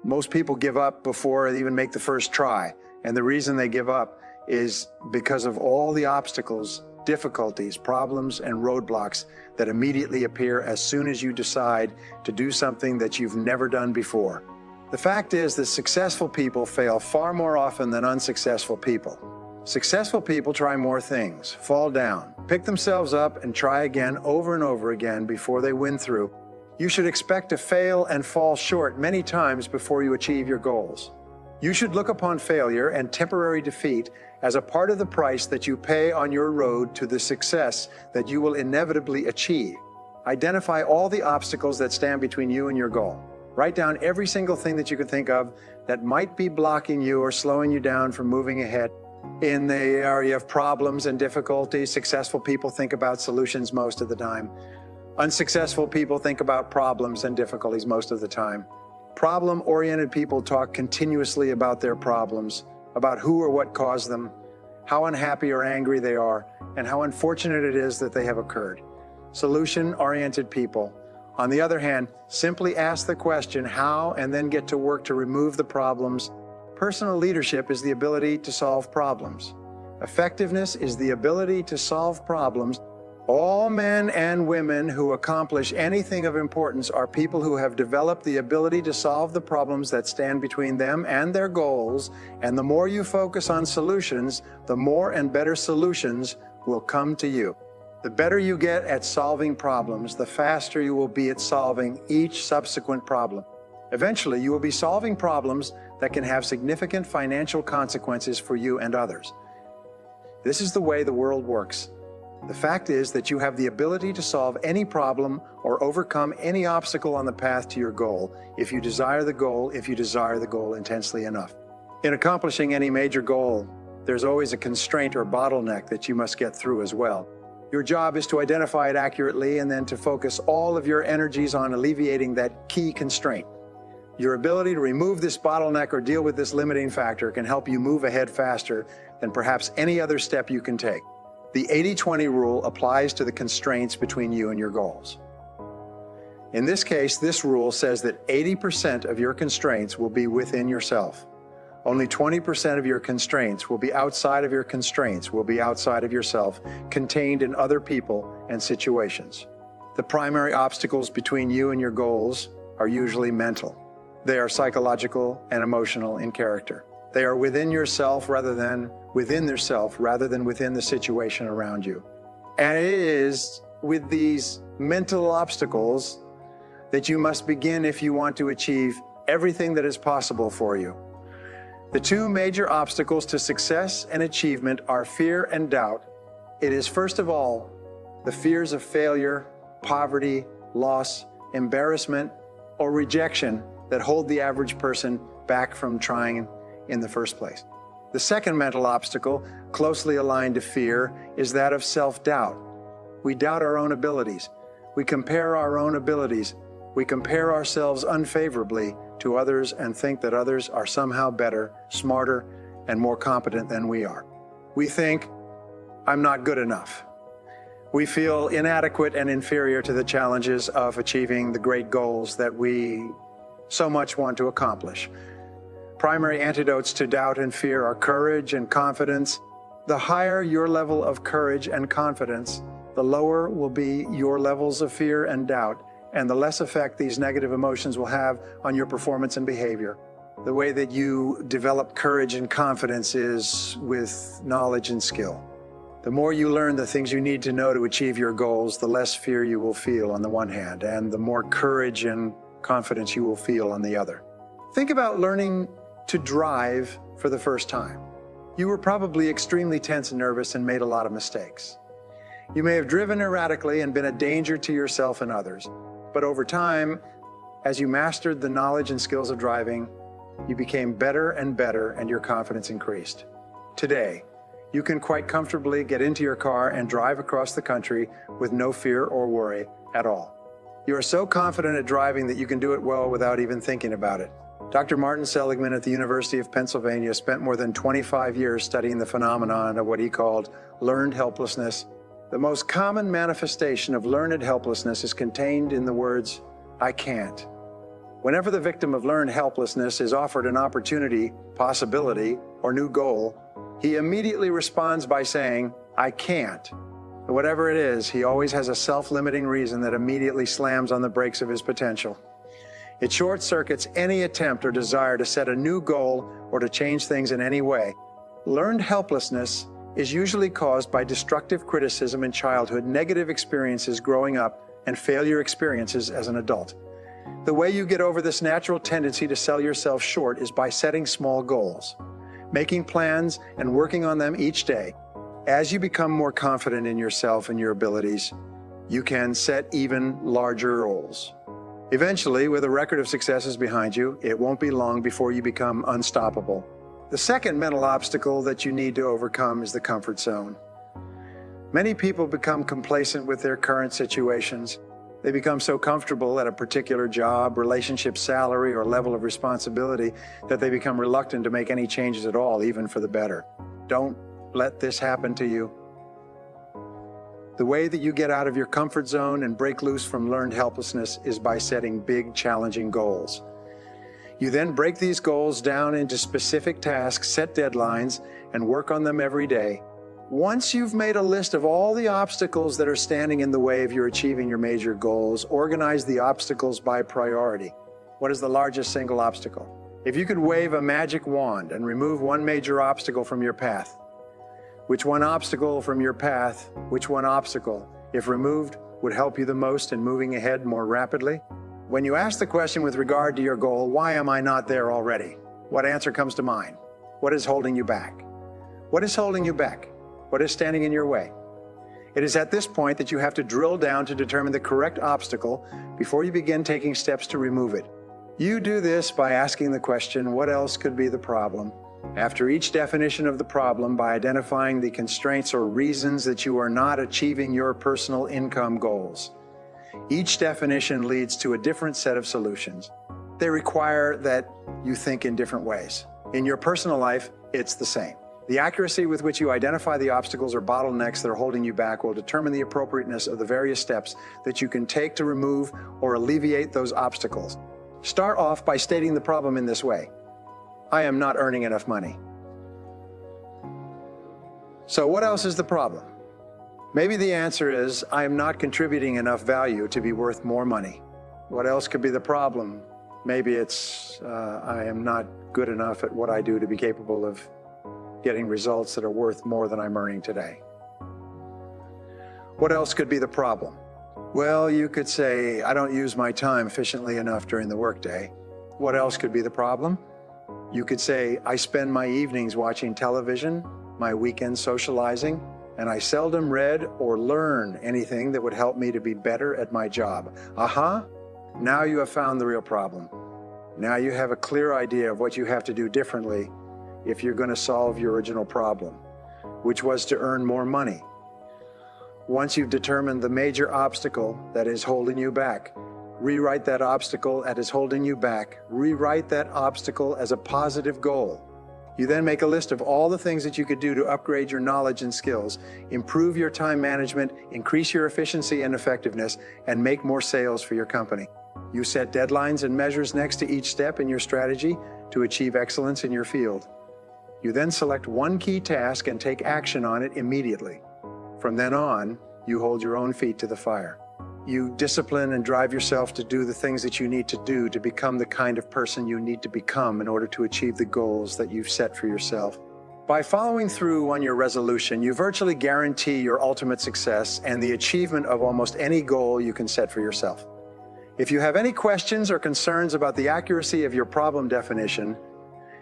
Most people give up before they even make the first try. And the reason they give up is because of all the obstacles, difficulties, problems, and roadblocks that immediately appear as soon as you decide to do something that you've never done before. The fact is that successful people fail far more often than unsuccessful people. Successful people try more things, fall down, pick themselves up, and try again over and over again before they win through. You should expect to fail and fall short many times before you achieve your goals. You should look upon failure and temporary defeat as a part of the price that you pay on your road to the success that you will inevitably achieve. Identify all the obstacles that stand between you and your goal. Write down every single thing that you can think of that might be blocking you or slowing you down from moving ahead. In the area of problems and difficulties, successful people think about solutions most of the time. Unsuccessful people think about problems and difficulties most of the time. Problem-oriented people talk continuously about their problems, about who or what caused them, how unhappy or angry they are, and how unfortunate it is that they have occurred. Solution-oriented people, on the other hand, simply ask the question how and then get to work to remove the problems. Personal leadership is the ability to solve problems. Effectiveness is the ability to solve problems. All men and women who accomplish anything of importance are people who have developed the ability to solve the problems that stand between them and their goals, and the more you focus on solutions, the more and better solutions will come to you. The better you get at solving problems, the faster you will be at solving each subsequent problem. Eventually, you will be solving problems that can have significant financial consequences for you and others. This is the way the world works. The fact is that you have the ability to solve any problem or overcome any obstacle on the path to your goal if you desire the goal intensely enough. In accomplishing any major goal, there's always a constraint or bottleneck that you must get through as well. Your job is to identify it accurately and then to focus all of your energies on alleviating that key constraint. Your ability to remove this bottleneck or deal with this limiting factor can help you move ahead faster than perhaps any other step you can take. The 80-20 rule applies to the constraints between you and your goals. In this case, this rule says that 80% of your constraints will be within yourself. Only 20% of your constraints will be outside of your constraints, will be outside of yourself, contained in other people and situations. The primary obstacles between you and your goals are usually mental. They are psychological and emotional in character. They are within yourself rather than within the situation around you. And it is with these mental obstacles that you must begin if you want to achieve everything that is possible for you. The two major obstacles to success and achievement are fear and doubt. It is first of all the fears of failure, poverty, loss, embarrassment, or rejection that hold the average person back from trying in the first place. The second mental obstacle, closely aligned to fear, is that of self-doubt. We doubt our own abilities. We compare our own abilities. We compare ourselves unfavorably to others and think that others are somehow better, smarter, and more competent than we are. We think, I'm not good enough. We feel inadequate and inferior to the challenges of achieving the great goals that we so much want to accomplish. Primary antidotes to doubt and fear are courage and confidence. The higher your level of courage and confidence, the lower will be your levels of fear and doubt, and the less effect these negative emotions will have on your performance and behavior. The way that you develop courage and confidence is with knowledge and skill. The more you learn the things you need to know to achieve your goals, the less fear you will feel on the one hand, and the more courage and confidence you will feel on the other. Think about learning to drive for the first time. You were probably extremely tense and nervous and made a lot of mistakes. You may have driven erratically and been a danger to yourself and others. But over time, as you mastered the knowledge and skills of driving, you became better and better and your confidence increased. Today, you can quite comfortably get into your car and drive across the country with no fear or worry at all. You are so confident at driving that you can do it well without even thinking about it. Dr. Martin Seligman at the University of Pennsylvania spent more than 25 years studying the phenomenon of what he called learned helplessness. The most common manifestation of learned helplessness is contained in the words, I can't. Whenever the victim of learned helplessness is offered an opportunity, possibility, or new goal, he immediately responds by saying, "I can't." Whatever it is, he always has a self-limiting reason that immediately slams on the brakes of his potential. It short-circuits any attempt or desire to set a new goal or to change things in any way. Learned helplessness is usually caused by destructive criticism in childhood, negative experiences growing up, and failure experiences as an adult. The way you get over this natural tendency to sell yourself short is by setting small goals, making plans and working on them each day. As you become more confident in yourself and your abilities, you can set even larger goals. Eventually, with a record of successes behind you, it won't be long before you become unstoppable. The second mental obstacle that you need to overcome is the comfort zone. Many people become complacent with their current situations. They become so comfortable at a particular job, relationship, salary, or level of responsibility that they become reluctant to make any changes at all, even for the better. Don't let this happen to you. The way that you get out of your comfort zone and break loose from learned helplessness is by setting big, challenging goals. You then break these goals down into specific tasks, set deadlines, and work on them every day. Once you've made a list of all the obstacles that are standing in the way of your achieving your major goals, organize the obstacles by priority. What is the largest single obstacle? If you could wave a magic wand and remove one major obstacle from your path, which one obstacle from your path, which one obstacle, if removed, would help you the most in moving ahead more rapidly? When you ask the question with regard to your goal, why am I not there already? What answer comes to mind? What is holding you back? What is holding you back? What is standing in your way? It is at this point that you have to drill down to determine the correct obstacle before you begin taking steps to remove it. You do this by asking the question, what else could be the problem? After each definition of the problem, by identifying the constraints or reasons that you are not achieving your personal income goals. Each definition leads to a different set of solutions. They require that you think in different ways. In your personal life, it's the same. The accuracy with which you identify the obstacles or bottlenecks that are holding you back will determine the appropriateness of the various steps that you can take to remove or alleviate those obstacles. Start off by stating the problem in this way. I am not earning enough money. So what else is the problem? Maybe the answer is, I am not contributing enough value to be worth more money. What else could be the problem? Maybe it's, I am not good enough at what I do to be capable of getting results that are worth more than I'm earning today. What else could be the problem? Well, you could say, I don't use my time efficiently enough during the workday. What else could be the problem? You could say, I spend my evenings watching television, my weekends socializing, and I seldom read or learn anything that would help me to be better at my job. Aha! Now you have found the real problem. Now you have a clear idea of what you have to do differently if you're going to solve your original problem, which was to earn more money. Once you've determined the major obstacle that is holding you back, rewrite that obstacle that is holding you back. Rewrite that obstacle as a positive goal. You then make a list of all the things that you could do to upgrade your knowledge and skills, improve your time management, increase your efficiency and effectiveness, and make more sales for your company. You set deadlines and measures next to each step in your strategy to achieve excellence in your field. You then select one key task and take action on it immediately. From then on, you hold your own feet to the fire. You discipline and drive yourself to do the things that you need to do to become the kind of person you need to become in order to achieve the goals that you've set for yourself. By following through on your resolution, you virtually guarantee your ultimate success and the achievement of almost any goal you can set for yourself. If you have any questions or concerns about the accuracy of your problem definition,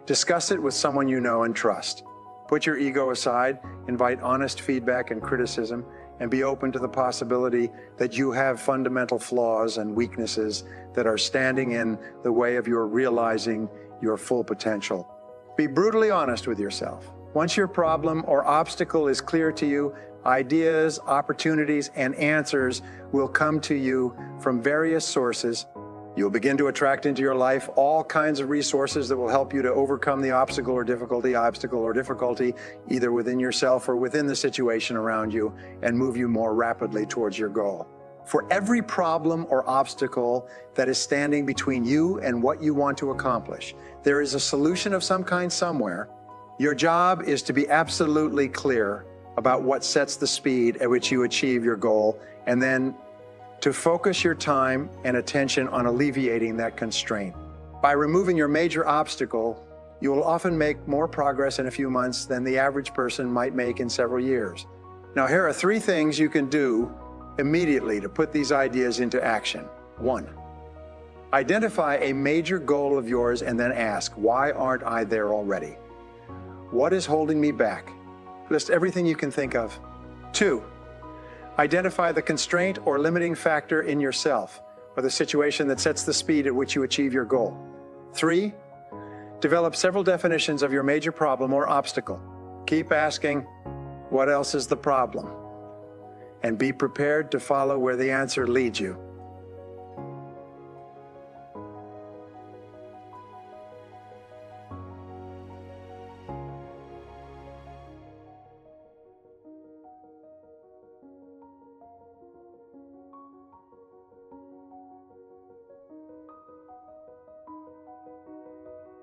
discuss it with someone you know and trust. Put your ego aside, invite honest feedback and criticism, and be open to the possibility that you have fundamental flaws and weaknesses that are standing in the way of your realizing your full potential. Be brutally honest with yourself. Once your problem or obstacle is clear to you, ideas, opportunities, and answers will come to you from various sources. You'll begin to attract into your life all kinds of resources that will help you to overcome the obstacle or difficulty, either within yourself or within the situation around you, and move you more rapidly towards your goal. For every problem or obstacle that is standing between you and what you want to accomplish, there is a solution of some kind somewhere. Your job is to be absolutely clear about what sets the speed at which you achieve your goal, and then to focus your time and attention on alleviating that constraint. By removing your major obstacle, you will often make more progress in a few months than the average person might make in several years. Now, here are 3 things you can do immediately to put these ideas into action. 1, identify a major goal of yours and then ask, why aren't I there already? What is holding me back? List everything you can think of. 2, identify the constraint or limiting factor in yourself, or the situation that sets the speed at which you achieve your goal. 3, develop several definitions of your major problem or obstacle. Keep asking, what else is the problem? And be prepared to follow where the answer leads you.